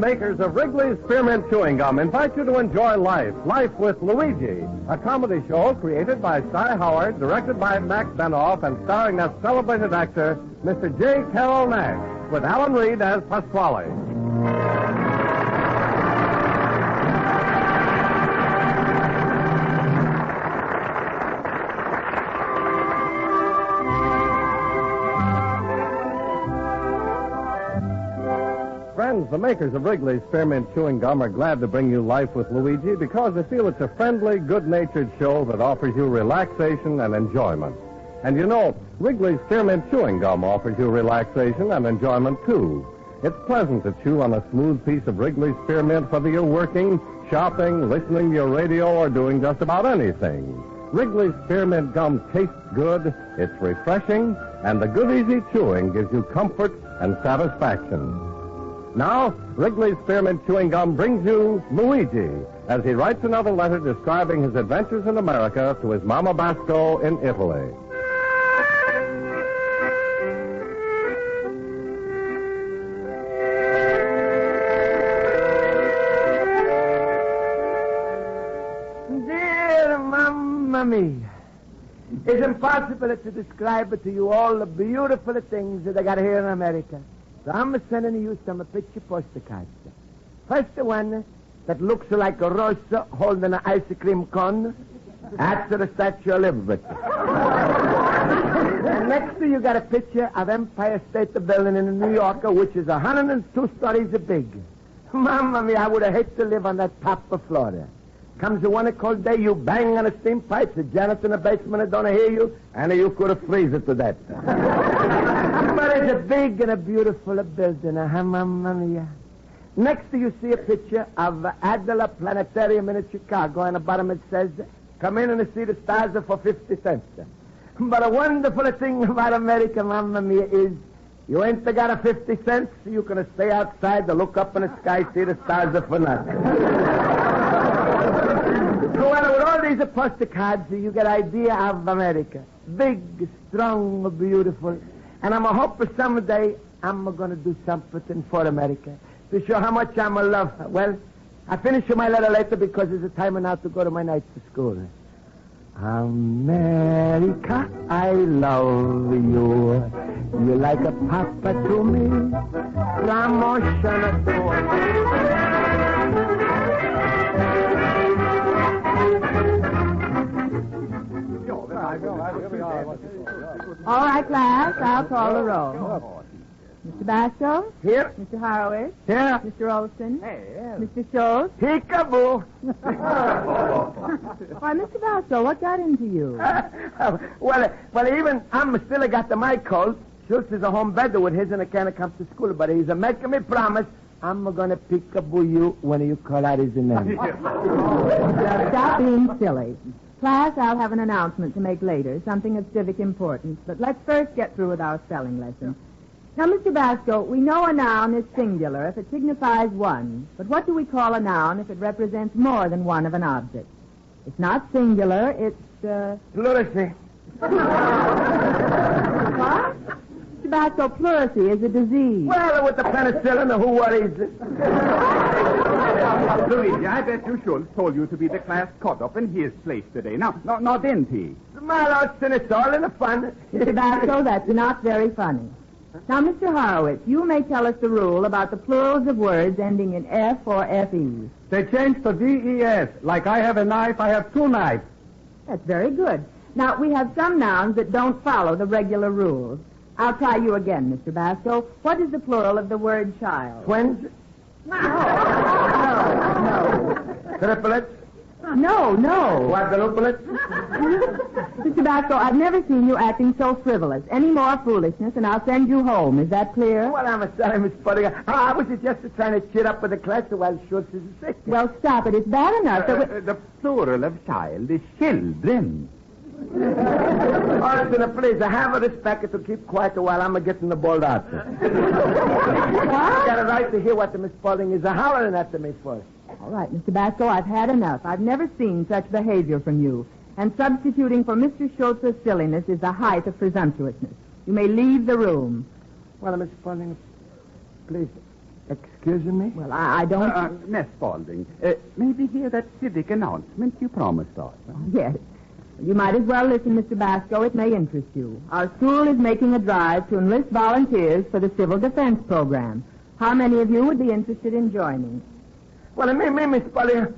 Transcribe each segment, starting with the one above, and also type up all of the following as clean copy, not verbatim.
makers of Wrigley's Spearmint Chewing Gum invite you to enjoy Life with Luigi, a comedy show created by Cy Howard, directed by Max Benoff, and starring that celebrated actor, Mr. J. Carrol Naish, with Alan Reed as Pasquale. Friends, the makers of Wrigley's Spearmint Chewing Gum are glad to bring you Life with Luigi because they feel it's a friendly, good-natured show that offers you relaxation and enjoyment. And you know, Wrigley's Spearmint Chewing Gum offers you relaxation and enjoyment, too. It's pleasant to chew on a smooth piece of Wrigley's Spearmint whether you're working, shopping, listening to your radio, or doing just about anything. Wrigley's Spearmint Gum tastes good, it's refreshing, and the good, easy chewing gives you comfort and satisfaction. Now, Wrigley's Spearmint Chewing Gum brings you Luigi, as he writes another letter describing his adventures in America to his Mama Basco in Italy. Dear Mamma Mia, it's impossible to describe to you all the beautiful things that I got here in America. So I'm sending you some picture postcards. First one that looks like a Rosa holding an ice cream cone. That's the Statue of Liberty. And next you got a picture of Empire State Building in New York, which is 102 stories big. Mamma mia, I would have hated to live on that top of Florida. Comes one cold day, you bang on a steam pipe, the janitor in the basement don't hear you, and you could have freeze it to death. But it's a big and a beautiful building, mamma mia. Next you see a picture of Adela Planetarium in Chicago, and the bottom it says, come in and see the stars for 50 cents. But a wonderful thing about America, mamma mia, is you ain't got a 50 cents, you can stay outside to look up in the sky, see the stars for nothing. So with all these postcards, you get idea of America. Big, strong, beautiful. And I'm a hope someday I'm going to do something for America to show how much I'm a love her. Well, I finish my letter later because it's time now to go to my night school. America, I love you. You're like a papa to me. Promotion adore. All right, class, I'll call the roll. Mr. Basco? Here. Mr. Horowitz? Here. Mr. Olson? Hey, yeah. Mr. Schultz? Peekaboo. Why, Mr. Basco, what got into you? well, even I'm still got my cold. Schultz is a home bedder with his and I can't come to school, but he's making me promise I'm going to peekaboo you when you call out his name. Stop being silly. Class, I'll have an announcement to make later, something of civic importance. But let's first get through with our spelling lesson. Now, Mr. Basco, we know a noun is singular if it signifies one. But what do we call a noun if it represents more than one of an object? It's not singular, it's, Pleurisy. What? Mr. Basco, pleurisy is a disease. Well, with the penicillin, who worries? Luigi, I bet you Schultz told you to be the class caught up in his place today. Now, didn't he? My Lord, it's all in the fun. Mr. Basco, that's not very funny. Now, Mr. Horowitz, you may tell us the rule about the plurals of words ending in F or FE. They changed to DES. Like I have a knife, I have two knives. That's very good. Now, we have some nouns that don't follow the regular rules. I'll try you again, Mr. Basco. What is the plural of the word child? Twins? No. Triplets? No. Quadruplets? Mr. Basco, I've never seen you acting so frivolous. Any more foolishness, and I'll send you home. Is that clear? Well, I'm sorry, Miss Pudding. I was just trying to cheer up with the class while Schultz is sick. Well, stop it. It's bad enough that The plural of child is children. Orson, please, I have a respect to keep quiet while I'm getting the ball out. I got a right to hear what the Miss Pudding is hollering at me for. All right, Mr. Basco, I've had enough. I've never seen such behavior from you. And substituting for Mr. Schultz's silliness is the height of presumptuousness. You may leave the room. Well, Miss Pudding, please, Excuse me? Well, I don't... Miss Spaulding, maybe hear that civic announcement you promised us. Yes. You might as well listen, Mr. Basco. It may interest you. Our school is making a drive to enlist volunteers for the civil defense program. How many of you would be interested in joining? Well, Miss Spaulding,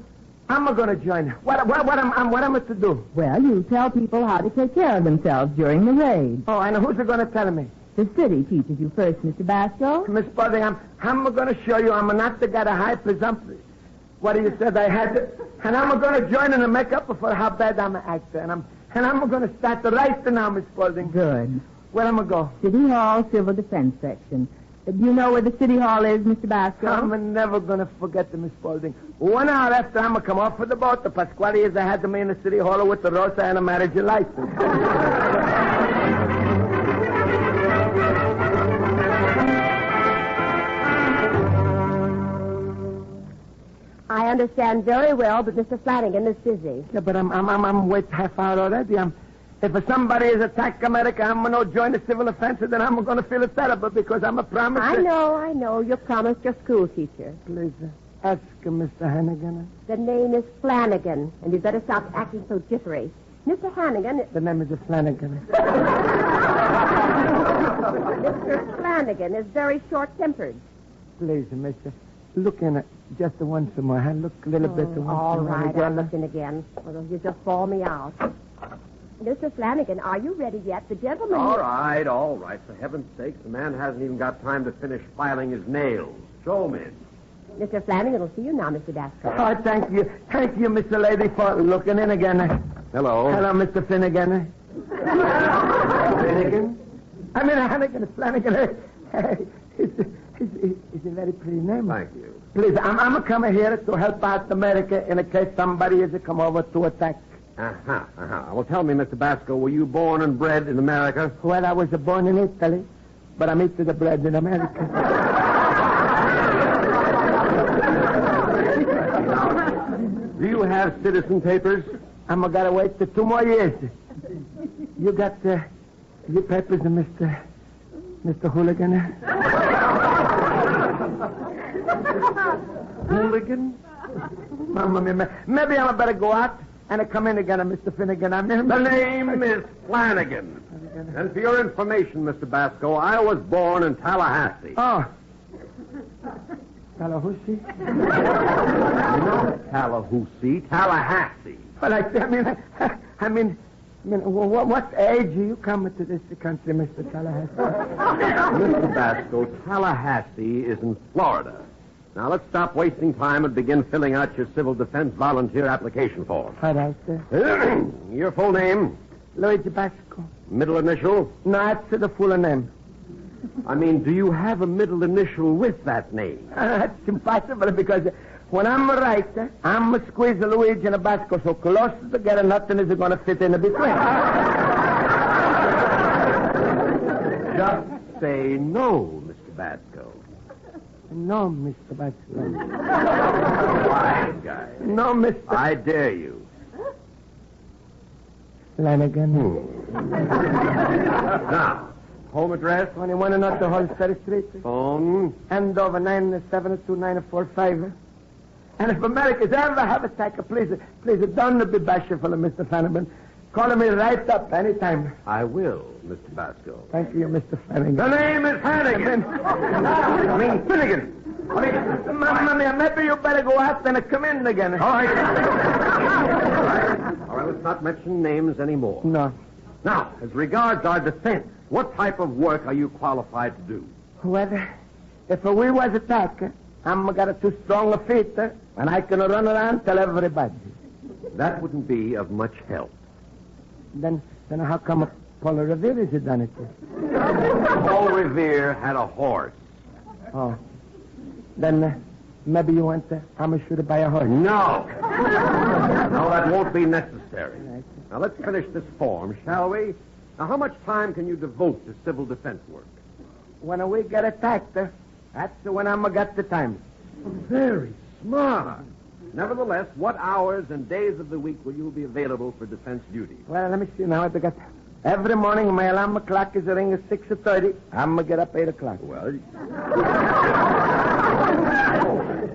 I'm going to join. What am I to do? Well, you tell people how to take care of themselves during the raid. Oh, and who's going to tell me? The city teaches you first, Mr. Basco. Miss Spaulding, I'm going to show you I'm not the guy to high presumption. What you said I had to, and I'm going to join in and make up for how bad I'm an actor. And I'm going to start the right now, Miss Spaulding. Good. Where am I go? City Hall Civil Defense Section. Do you know where the City Hall is, Mr. Basco? I'm never going to forget the Miss Spaulding. 1 hour after I'm going to come off of the boat, the Pasquale is I had me in the City Hall with the Rosa and a marriage license. I understand very well, but Mr. Flanagan is busy. Yeah, but I'm wait half hour already. If somebody is attack America, I'm going to join the civil offense, then I'm going to feel it terrible because I'm a promise. I know. You promised your school teacher. Please, ask Mr. Hannigan. The name is Flanagan, and you'd better stop acting so jittery. Mr. Hannigan... The name is Flanagan. Mr. Flanagan is very short-tempered. Please, mister, look in it just once more. Look a little bit once more. All right, I'll look in again. Well, you just ball me out. Mr. Flanagan, are you ready yet? The gentleman... All right. For heaven's sake, the man hasn't even got time to finish filing his nails. Show him in. Mr. Flanagan will see you now, Mr. Basco. Oh, thank you. Thank you, Mr. Lady, for looking in again. Hello. Hello, Mr. Finnegan. Finnegan? I mean, Hannigan, Flanagan. It's a very pretty name. Thank you. Please, I'm coming here to help out America in case somebody is to come over to attack. Well, tell me, Mr. Basco, were you born and bred in America? Well, I was born in Italy, but I'm eating the bread in America. Do you have citizen papers? I'm going to wait 2 more years. You got your papers, Mr. Hooligan? Hooligan? Mamma mia. Maybe I better go out and come in again, Mr. Finnegan. The name is Flanagan. And for your information, Mr. Basco, I was born in Tallahassee. Oh. Tallahassee? Not Tallahassee, Tallahassee. Well, I mean, what age are you coming to this country, Mr. Tallahassee? Mr. Basco, Tallahassee is in Florida. Now, let's stop wasting time and begin filling out your civil defense volunteer application form. All right, sir. Your full name? Luigi Basco. Middle initial? No, that's the full name. I mean, do you have a middle initial with that name? That's impossible because when I'm right, I'm going to squeeze Luigi and a Basco so close together nothing is going to fit in between. Just say no, Mr. Basco. No, Mr. Basco. Quiet guy. No, Mr. I dare you. Flanagan. Now, home address? 21 North Holster Street. Phone? Andover 972-945. And if Americans ever have a attack, please don't be bashful, Mr. Flanagan. Call me right up anytime. I will, Mr. Basco. Thank you, Mr. Flanagan. The name is Hannigan. Finnegan. Mamma mia, maybe you better go out and come in again. All right, let's not mention names anymore. No. Now, as regards our defense, what type of work are you qualified to do? Well, if we was attacked, I'm got too strong a feet, and I can run around tell everybody. That wouldn't be of much help. Then how come Paul Revere is done it? Paul Revere had a horse. Oh. Then maybe you want I'm a shooter by a horse. No. No, that won't be necessary. Now, let's finish this form, shall we? Now, how much time can you devote to civil defense work? When we get attacked, that's when I'm got the time. Very smart. Nevertheless, what hours and days of the week will you be available for defense duty? Well, let me see now. Every morning my alarm clock is ringing 6:30. I'm going to get up 8 o'clock. Well...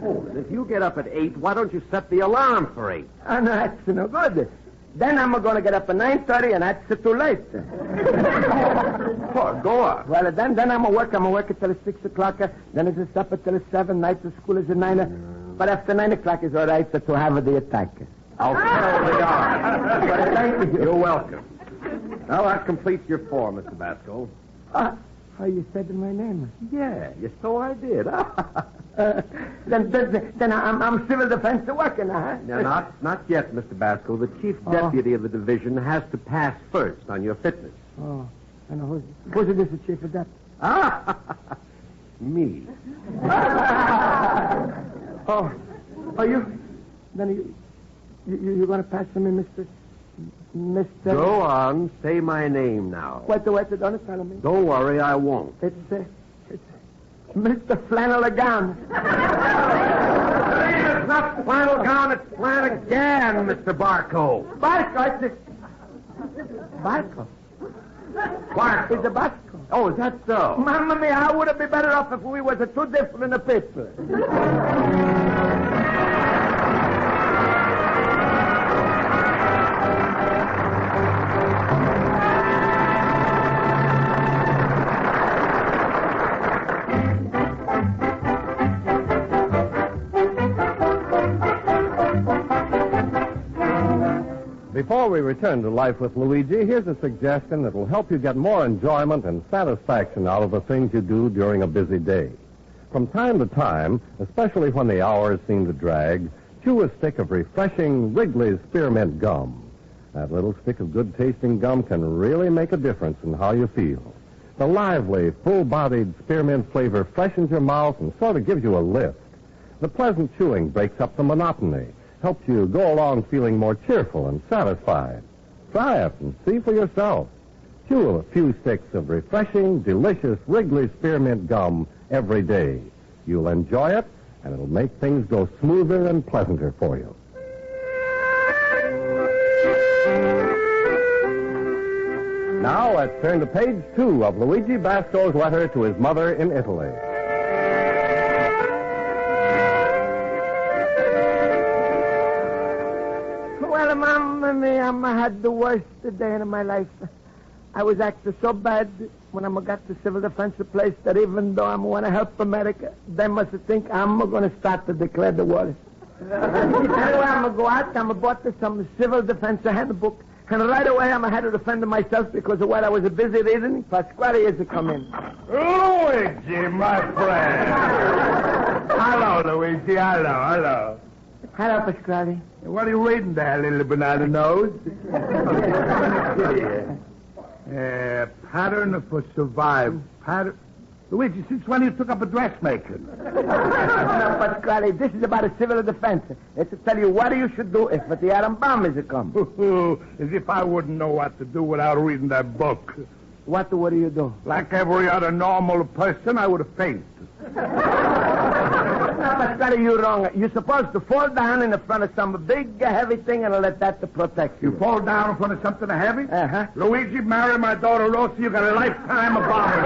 Oh, and if you get up at 8, why don't you set the alarm for 8? Oh, no, that's no good. Then I'm going to get up at 9:30, and that's too late. Oh, go on. Well, then I'm going to work. I'm going to work until 6 o'clock. Then it's a supper till 7. Night to school is at 9. But after 9 o'clock is all right to have the attack. I'll tell the yard. Well, thank you. You're welcome. Now, that completes your form, Mr. Basco. Oh, you said my name. Yeah, so I did. Then I'm civil defense working, huh? No, not yet, Mr. Basco. The chief deputy of the division has to pass first on your fitness. Oh, I know. Who's the chief of deputy? Me. You? Then you're going to pass to me, Mr. Go on, say my name now. Wait, don't tell me. Don't worry, I won't. It's Mr. Flannel-a-gown. It's not Flannel-gown, it's Flanagan, Mr. Barco. Barco? It's a Basco. Oh, is that so? Mamma mia, how would it be better off if we was two different people? Before we return to life with Luigi, here's a suggestion that will help you get more enjoyment and satisfaction out of the things you do during a busy day. From time to time, especially when the hours seem to drag, chew a stick of refreshing Wrigley's Spearmint Gum. That little stick of good-tasting gum can really make a difference in how you feel. The lively, full-bodied spearmint flavor freshens your mouth and sort of gives you a lift. The pleasant chewing breaks up the monotony, helps you go along feeling more cheerful and satisfied. Try it and see for yourself. Chew a few sticks of refreshing, delicious Wrigley's Spearmint Gum every day. You'll enjoy it, and it'll make things go smoother and pleasanter for you. Now let's turn to page 2 of Luigi Basco's letter to his mother in Italy. Well, Mamma mia, I had the worst day in my life. I was acting so bad when I got to civil defense place that even though I want to help America, they must think I'm going to start to declare the war. Anyway, I'm going to go out, I'm going to bought some civil defense handbook, and right away I'm had to defend myself because while I was busy reading, Pasquale is to come in. Luigi, my friend. Hello, Luigi. Hello. Hello, Pasquale. What are you reading there, little banana nose? Pattern for survival. Luigi, since when you took up a dressmaking? No, Pasquale, this is about a civil defense. It's to tell you what you should do if the atom bomb is to come. As if I wouldn't know what to do without reading that book. What do you do? Like every other normal person, I would have fainted. No, Pasquale, you're wrong. You're supposed to fall down in front of some big, heavy thing and let that to protect you. You fall down in front of something heavy? Uh-huh. Luigi, marry my daughter Rosa, you got a lifetime of bondage.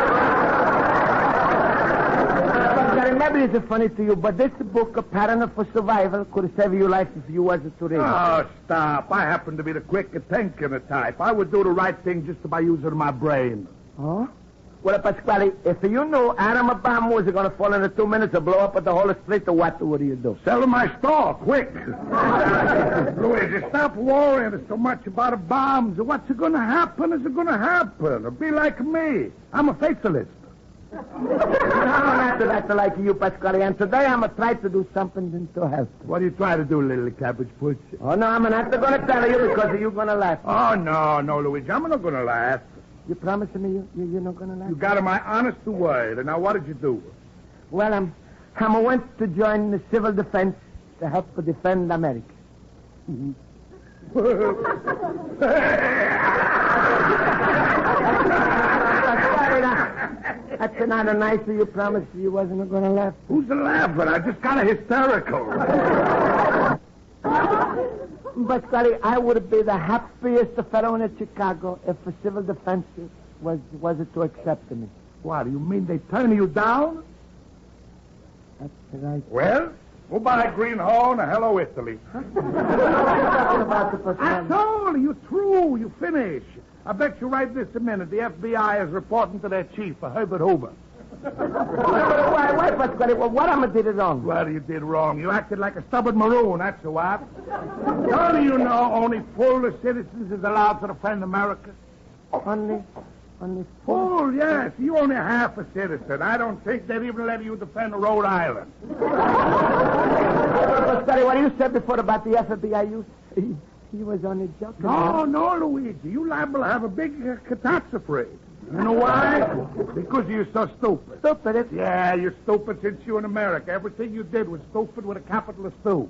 Pasquale, maybe it's funny to you, but this book, A Pattern for Survival, could save your life if you wasn't to read it. Oh, stop. I happen to be the quicker thinking type. I would do the right thing just by using my brain. Oh? Well, Pasquale, if you knew atom bomb was going to fall in 2 minutes and blow up the whole street, what do you do? Sell my store, quick. Luigi, stop worrying so much about bombs. What's going to happen is going to happen. Be like me. I'm a fatalist. No, not that like you, Pasquale. And today I'm going to try to do something to help. What do you try to do, little cabbage push? Oh, no, I'm not going to tell you because you're going to laugh. Oh, no, Luigi. I'm not going to laugh. You promise me you're not going to laugh? You got my honest word. And now what did you do? Well, I went to join the civil defense to help defend America. That's not nice of you. Promised you wasn't going to laugh. Who's laughing? I just got a hysterical. Pasquale, I would be the happiest fellow in Chicago if the civil defense was to accept me. What, do you mean they turn you down? That's right. Well, Goodbye, Greenhorn, and hello, Italy. That's all. You through. You finish. I bet you right this minute the FBI is reporting to their chief, Herbert Hoover. Why, Pasquale, what am I did wrong? Well, you did wrong. You acted like a stubborn maroon, that's what. Don't you know only full citizens is allowed to defend America? Only Full, yes. You only half a citizen. I don't think they'd even let you defend Rhode Island. Pasquale, what you said before about the FBI, he was only joking. No, Luigi. You liable to have a big catastrophe. You know why? Because you're so stupid. Stupid? Yeah, you're stupid since you're in America. Everything you did was stupid with a capital of stew.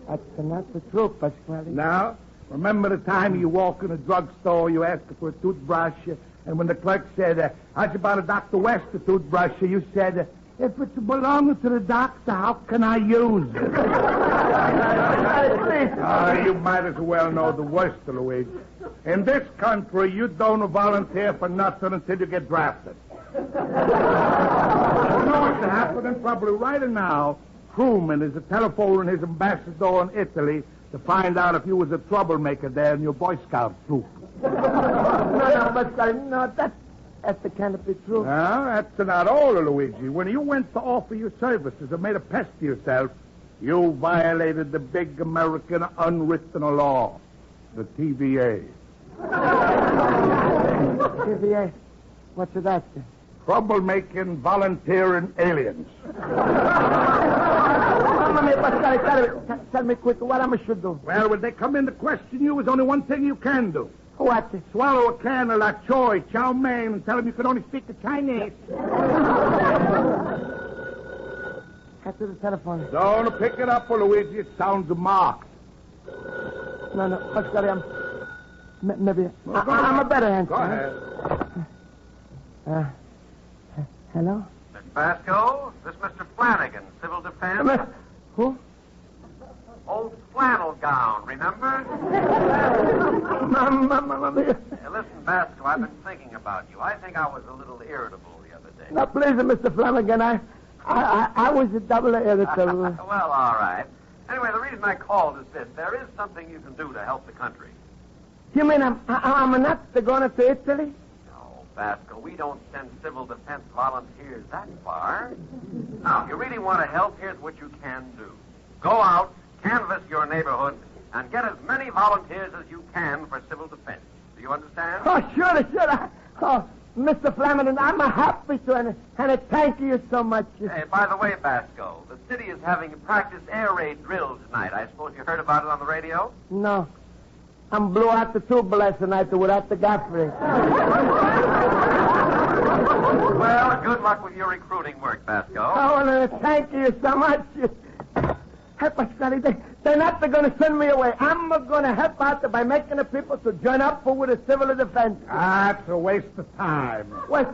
That's not the truth, Pasquale. Now, remember the time you walk in a drugstore, you asked for a toothbrush, and when the clerk said, how'd you about a Dr. West a toothbrush, you said, if it's belonging to the doctor, how can I use it? You might as well know the worst, Luigi. In this country, you don't volunteer for nothing until you get drafted. You know what's happening? Probably right now, Truman is telephoning his ambassador in Italy to find out if you was a troublemaker there in your Boy Scout troop. No, that can't be true. Well, that's not all, Luigi. When you went to offer your services and made a pest of yourself, you violated the big American unwritten law, the TVA. TVA? What's that? Troublemaking, volunteering aliens. Tell me quick, what I should do? Well, when they come in to question you, there's only one thing you can do. What? Swallow a can of la choy, chow mein, and tell them you can only speak the Chinese. Cut to the telephone. Don't pick it up, Luigi. It sounds marked. No, Pasquale, maybe I'm a better answer. Go ahead. Hello? Miss Basco, this is Mr. Flanagan, Civil Defense. Who? Old flannel gown, remember? Mamma mia. Hey, listen, Basco, I've been thinking about you. I think I was a little irritable the other day. Now, please, Mr. Flanagan, I was a double irritable. Well, all right. Anyway, the reason I called is this. There is something you can do to help the country. You mean I'm not going to Italy? No, Basco, we don't send civil defense volunteers that far. Now, if you really want to help, here's what you can do. Go out, canvass your neighborhood, and get as many volunteers as you can for civil defense. Do you understand? Oh, sure. Mr. Flanagan, I'm happy to, and I thank you so much. Hey, by the way, Basco, the city is having a practice air raid drill tonight. I suppose you heard about it on the radio? No. I'm blew out the tube last night without the gaffrey. Well, good luck with your recruiting work, Basco. Oh, thank you so much. Hey, Pasquale, they're not going to send me away. I'm going to help out by making the people to join up with the civil defense. That's a waste of time. What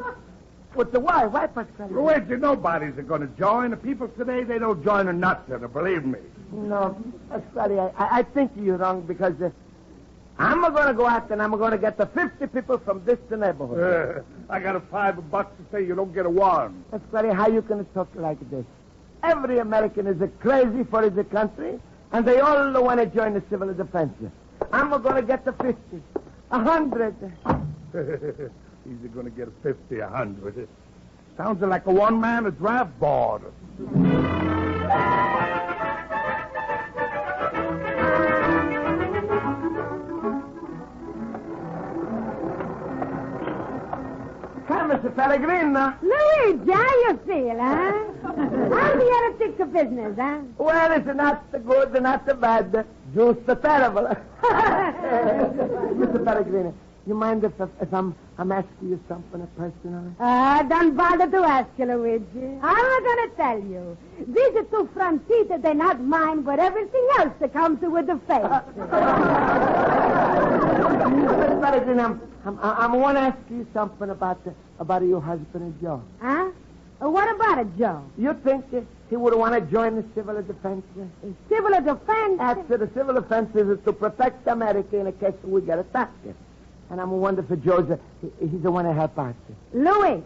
the why? Why, Pasquale? Luigi, nobody's going to join. The people today, they don't join in nothing, believe me. No, Pasquale, I think you're wrong because I'm going to go out and I'm going to get the 50 people from this neighborhood. I got $5 to say you don't get a one. Pasquale, how you going to talk like this? Every American is crazy for his country, and they all want to join the civil defense. I'm going to get the 50, 100. He's going to get 50, 100. Sounds like a one-man draft board. Come, Mr. Pellegrino. Luigi, how you feel, huh? How's the ethics of business, huh? Well, it's not the good, not the bad, just the terrible. Mr. Pellegrino, you mind if I'm asking you something personally? Don't bother to ask you, Luigi. I'm going to tell you. These two front teeth, they're not mine, but everything else that comes with the face. Mr. Pellegrino, I want to ask you something about your husband and Joe. Huh? What about it, Joe? You think he would want to join the civil defense? Civil defense? Actually, the civil defense is to protect America in case we get attacked. And I'm wondering if Joe's he's the one to help out. Luigi,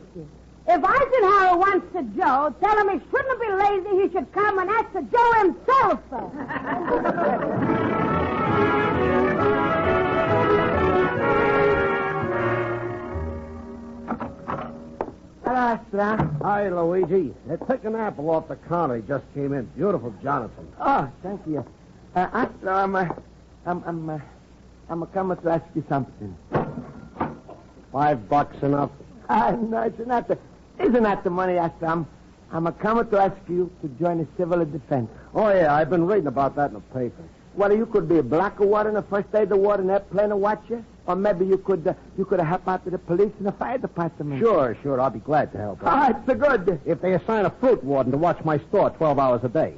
If Eisenhower wants a Joe, tell him he shouldn't be lazy. He should come and ask the Joe himself. Hello, Astra. Hi, Luigi. Take an apple off the counter. He just came in. Beautiful Jonathan. Oh, thank you. Astra, I'm coming to ask you something. $5 enough? No, isn't that the money, Astra? I'm coming to ask you to join the civil defense. Oh, yeah, I've been reading about that in the paper. Well, you could be a block of water in the first aid of water in that plane and watch you. Or maybe you could help out to the police and the fire department. Sure. I'll be glad to help. It's so good. If they assign a fruit warden to watch my store 12 hours a day.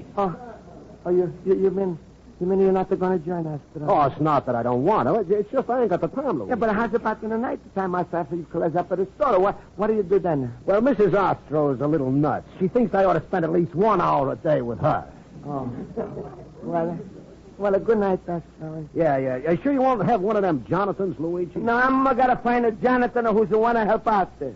You mean you're not going to join us? Oh, it's not that I don't want to. It's just I ain't got the time, Luigi. Yeah, but how's about in the night time after you close up at the store? What do you do then? Well, Mrs. Ostro's a little nuts. She thinks I ought to spend at least 1 hour a day with her. Oh. Well, a good night, Astra. Yeah. You sure you won't have one of them Jonathans, Luigi? No, I'm going to find a Jonathan who's the one to help out there.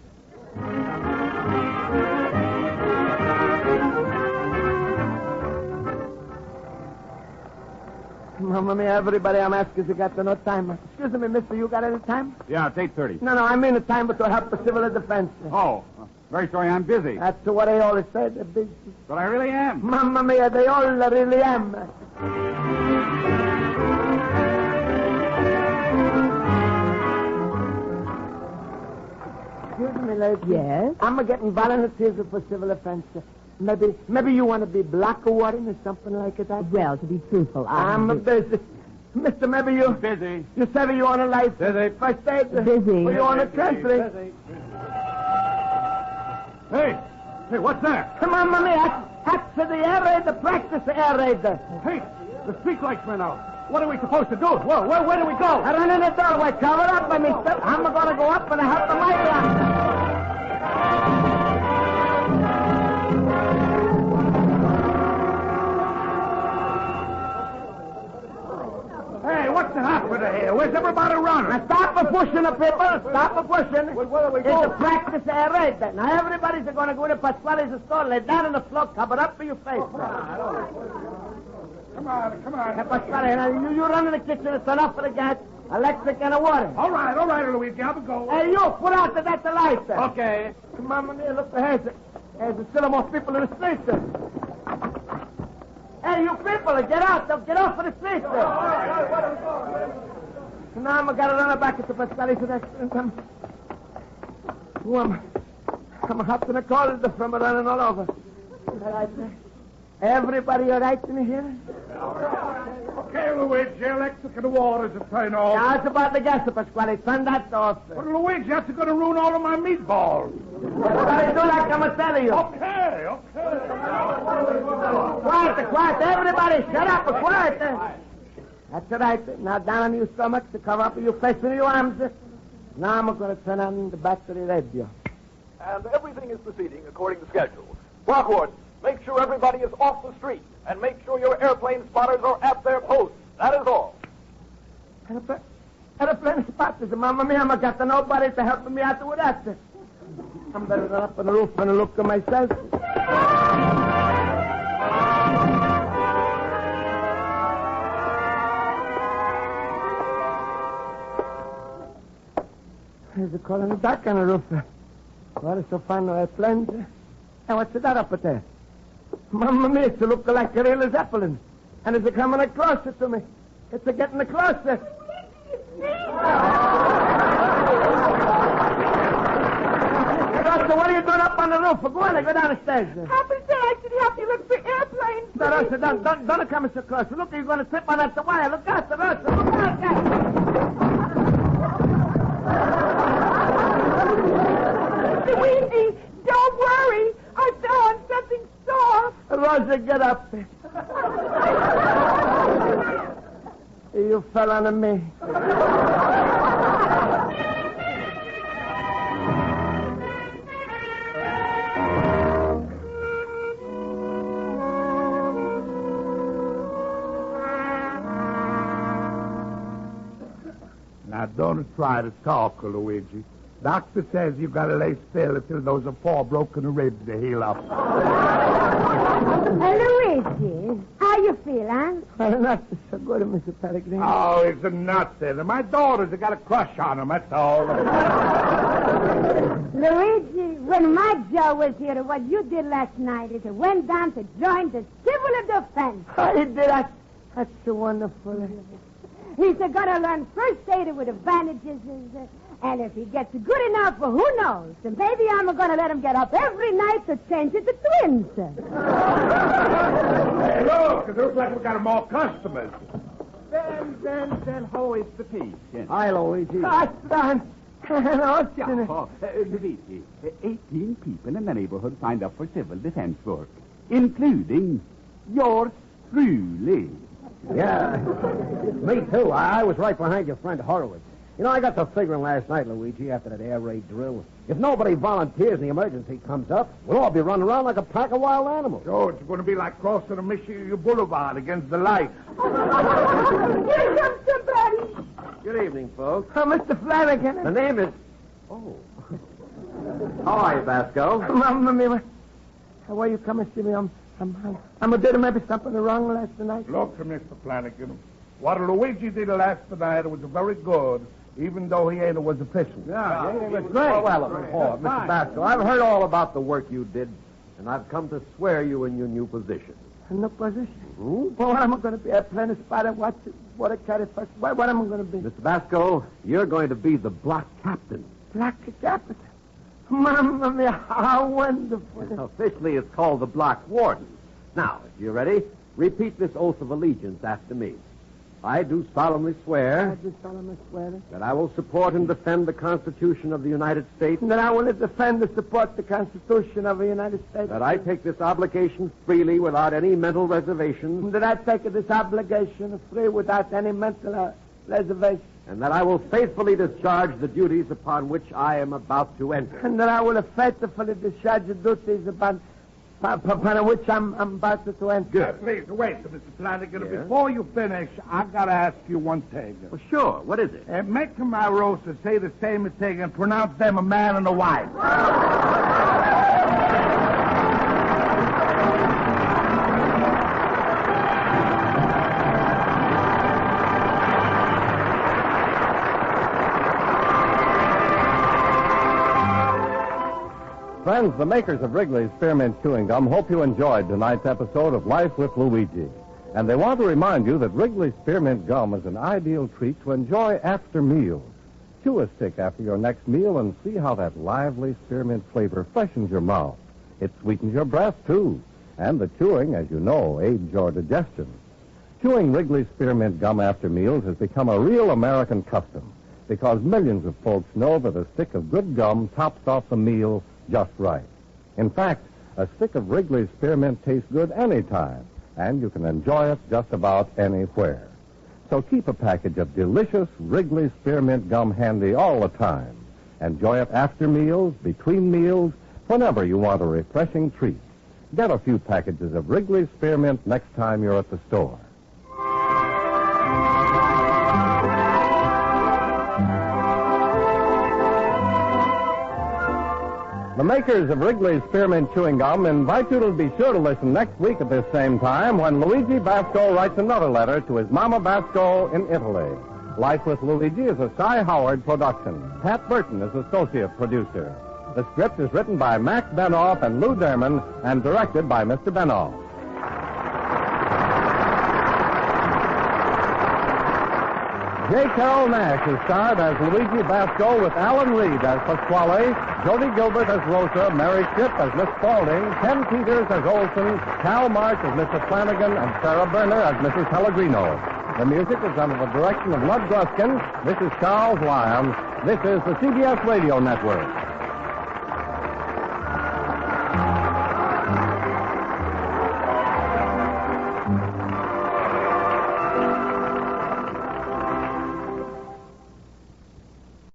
Mamma mia, everybody I'm asking has got no time. Excuse me, mister, you got any time? Yeah, it's 8:30. No, I mean the time to help the civil defense. Oh, very sorry, I'm busy. That's what they always say, they're busy. But I really am. Mamma mia, they all really am. Excuse me, lady. Yes? I'm getting volunteers for civil defense. Maybe you want to be block of water or something like that? Well, to be truthful, I'm busy. Mister, maybe you... Busy. You said you on a license. Busy. First aid. Busy. Or you on a translate. Hey, what's that? Come on, mommy. That's the air raid, the practice air raid. Hey, the street lights went out. What are we supposed to do? Well, where do we go? I run in the doorway. Cover up, mister. I'm going to go up and help the mighty. Hey, what's happening here? Where's everybody running? Now stop a pushing the people. Stop a pushing. Well, where are we It's going? a practice air raid. Now everybody's going to go to Pasquale's store. Lay down on the floor. Cover up for your face. Come on. Hey, Pasquale, now you run in the kitchen and turn off for the gas, electric, and the water. All right, Luigi, I'll go. Hey, you, put out the light. Okay. Come on, man, look, there's still more people in the street. Hey, you people, get out. Get off of the street. Now I'm going to run back into Pasquale's accident. I'm hopping the corridor from running all over. All right, everybody all right in here? Okay, Luigi, electric and the waters are turned off. Now, it's about the gas, Pasquale. Turn that off. But Luigi, that's going to ruin all of my meatballs. Everybody do like I'm telling you. Okay. Quiet. Everybody, shut up. Quiet. That's right. Now, down on your stomach to cover up your face and your arms. Now I'm going to turn on the battery radio. And everything is proceeding according to schedule. Block warden, make sure everybody is off the street, and make sure your airplane spotters are at their posts. That is all. Airplane spotters, Mamma mia, I got nobody to help me out with that. I'm better run up on the roof and look at myself. There's a call in the dark on the roof. Well, it's so fine, no airplanes. Hey, what's that up there? Mamma mia, it's looking like a real Zeppelin. And it's coming closer to me. It's getting closer. Rosa, what are you doing up on the roof? Go on, go down the stairs. Papa said I should help you look for airplanes. No, Rosa, don't come so close. Look, you're going to trip on that wire. Look out, Rosa. Look out, Luigi, don't worry. I fell on something soft. Rosa, get up. You fell on me. Now, don't try to talk, Luigi. Doctor says you gotta lay still until those are 4 broken ribs to heal up. Luigi, how you feel, huh? Well, not so good, Mr. Pellegrini. Oh, he's a nut there. My daughters have got a crush on him, that's all. Luigi, when my Joe was here, what you did last night is it went down to join the civil defense. I did. That's so wonderful. He's going to learn first aid with advantages, and if he gets good enough, well, who knows? And maybe I'm going to let him get up every night to change it to twins. Hey, look, it looks like we got more customers. Then, how is the peace? Hi, Luigi. Hi, son. Hello, Luigi, 18 people in the neighborhood signed up for civil defense work, including yours truly. Yeah, me too. I was right behind your friend Horowitz. You know, I got to figuring last night, Luigi, after that air raid drill. If nobody volunteers and the emergency comes up, we'll all be running around like a pack of wild animals. Oh, it's going to be like crossing a Michigan Boulevard against the light. Here comes somebody. Good evening, folks. Mr. Flanagan. The name is... Oh. How are you, Basco? Mamma mia. How are you coming to see me? I'm a did maybe something wrong last night. Look, Mr. Flanagan, what Luigi did last night was very good, even though he ain't was official. Yeah, it was great. Oh, well, Mr. Basco, I've heard all about the work you did, and I've come to swear you in your new position. No position? Well, what am I going to be? A plain spider? What a carry first? What am I going to be? Mr. Basco, you're going to be the block captain. Block captain? Mamma mia, how wonderful. Officially, it's called the block warden. Now, if you're ready, repeat this oath of allegiance after me. I do solemnly swear that I will support and defend the Constitution of the United States. That I will defend and support the Constitution of the United States. That I take this obligation freely without any mental reservation. That I take this obligation free without any mental reservation. And that I will faithfully discharge the duties upon which I am about to enter. And that I will faithfully discharge the duties upon which I'm about to enter. Good. Please, wait, Mr. Flanagan. Yes? Before you finish, I got to ask you one thing. Well, sure. What is it? Make my Rosa say the same thing and pronounce them a man and a wife. Friends, the makers of Wrigley's Spearmint Chewing Gum hope you enjoyed tonight's episode of Life with Luigi. And they want to remind you that Wrigley's Spearmint Gum is an ideal treat to enjoy after meals. Chew a stick after your next meal and see how that lively spearmint flavor freshens your mouth. It sweetens your breath, too. And the chewing, as you know, aids your digestion. Chewing Wrigley's Spearmint Gum after meals has become a real American custom because millions of folks know that a stick of good gum tops off the meal just right. In fact, a stick of Wrigley's Spearmint tastes good any time, and you can enjoy it just about anywhere. So keep a package of delicious Wrigley's Spearmint Gum handy all the time. Enjoy it after meals, between meals, whenever you want a refreshing treat. Get a few packages of Wrigley's Spearmint next time you're at the store. The makers of Wrigley's Spearmint Chewing Gum invite you to be sure to listen next week at this same time when Luigi Basco writes another letter to his Mama Basco in Italy. Life with Luigi is a Cy Howard production. Pat Burton is associate producer. The script is written by Max Benoff and Lou Derman and directed by Mr. Benoff. J. Carrol Naish is starred as Luigi Basco with Alan Reed as Pasquale, Jody Gilbert as Rosa, Mary Shipp as Miss Spaulding, Ken Peters as Olson, Cal March as Mr. Flanagan, and Sarah Berner as Mrs. Pellegrino. The music is under the direction of Lud Gruskin. This is Charles Lyons. This is the CBS Radio Network.